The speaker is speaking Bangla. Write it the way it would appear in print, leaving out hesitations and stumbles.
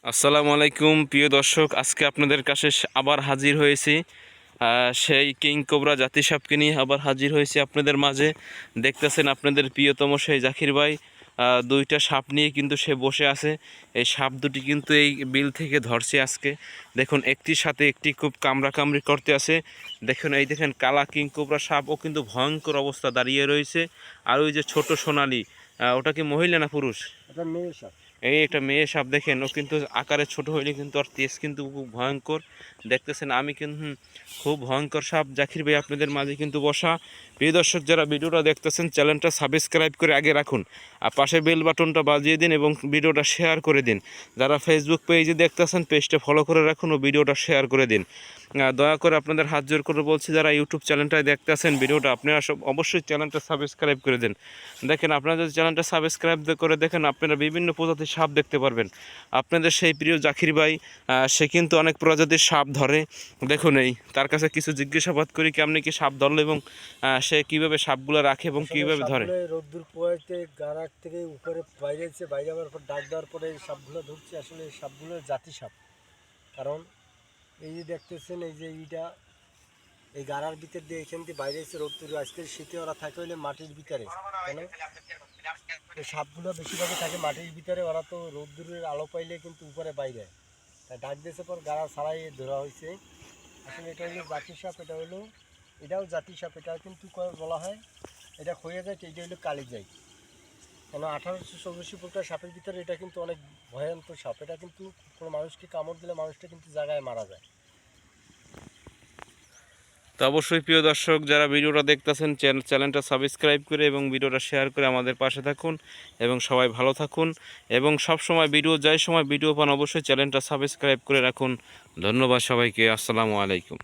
আসসালামু আলাইকুম প্রিয় দর্শক, আজকে আপনাদের কাছে আবার হাজির হয়েছি। সেই কিং কোবরা জাতি সাপকে নিয়ে আবার হাজির হয়েছি আপনাদের মাঝে। দেখতেছেন আপনাদের প্রিয়তম সেই জাকির ভাই দুইটা সাপ নিয়ে কিন্তু সে বসে আছে। এই সাপ দুটি কিন্তু এই বিল থেকে ধরছে আজকে। দেখুন, একটির সাথে একটি খুব কামড়াকামড়ি করতে আছে। দেখুন, এই দেখেন কালা কিং কোবরা সাপ, ও কিন্তু ভয়ঙ্কর অবস্থা দাঁড়িয়ে রয়েছে। আর ওই যে ছোট সোনালি, ওটা কি মহিলা না পুরুষ? মেয়ে সাপ। এই একটা মেয়ে সাপ, দেখেন ও কিন্তু আকারে ছোট হইলে কিন্তু ওর তেজ কিন্তু খুব ভয়ঙ্কর। দেখতেছেন আমি কিন্তু খুব ভয়ঙ্কর সাপ জাকির ভাই আপনাদের মাঝে কিন্তু বসা। প্রিয় দর্শক, যারা ভিডিওটা দেখতেছেন চ্যানেলটা সাবস্ক্রাইব করে আগে রাখুন, আর পাশে বেল বাটনটা বাজিয়ে দিন এবং ভিডিওটা শেয়ার করে দিন। যারা ফেসবুক পেজে দেখতেছেন পেজটা ফলো করে রাখুন ও ভিডিওটা শেয়ার করে দিন। দয়া করে আপনাদের হাত জোর করে বলছি, যারা ইউটিউব চ্যানেলটায় দেখতেছেন ভিডিওটা, আপনারা সব অবশ্যই চ্যানেলটা সাবস্ক্রাইব করে দিন। দেখেন, আপনারা যদি চ্যানেলটা সাবস্ক্রাইব করে দেখেন, আপনারা বিভিন্ন প্রজাতির সাপ দেখতে পারবেন। আপনাদের সেই প্রিয় জাকির ভাই সে কিন্তু অনেক প্রজাতির সাপ ধরে। দেখুন, এই তার কাছে কিছু জিজ্ঞাসাবাদ করি কেমনি কি সাপ ধরলো এবং সে কীভাবে সাপগুলো রাখে এবং কীভাবে ধরে। রোদ্দুর পোয়াইতে গাড়ার থেকে উপরে বাইরে এসে বাইরে যাওয়ার পর ডাক দেওয়ার পরে এই সাপগুলো ধরছে। আসলে এই সাপগুলো জাতি সাপ। কারণ এই যে দেখতেছেন, এই যে এইটা এই গাড়ার ভিতর দিয়ে এখান থেকে বাইরে এসে রোদ্দুর, আজকের শীতে ওরা থাকে হইলে মাটির ভিতরে। কেন এই সাপগুলো বেশিরভাগই থাকে মাটির ভিতরে। ওরা তো রোদ্দুরের আলো পাইলে কিন্তু উপরে বাইরে, তাই ডাক দিয়েছে পর গাড়া ছাড়াই ধরা হয়েছে। আসলে এটা হলো জাতি সাপ। এটাও জাতি সাপ। এটা কিন্তু বলা হয় এটা ক্ষয়ে যায়, এইটা হলো কালিজাই। কেন 1884 প্রকার সাপের ভিতরে এটা কিন্তু অনেক ভয়ঙ্কর সাপ। এটা কিন্তু কোনো মানুষকে কামড় দিলে মানুষটা কিন্তু জায়গায় মারা যায়। তো অবশ্যই প্রিয় দর্শক, যারা ভিডিওটা দেখতেছেন চ্যানেলটা সাবস্ক্রাইব করে এবং ভিডিওটা শেয়ার করে আমাদের পাশে থাকুন এবং সবাই ভালো থাকুন। এবং সব সময় ভিডিও যাই সময় ভিডিও পান, অবশ্যই চ্যানেলটা সাবস্ক্রাইব করে রাখুন। ধন্যবাদ সবাইকে। আসসালামু আলাইকুম।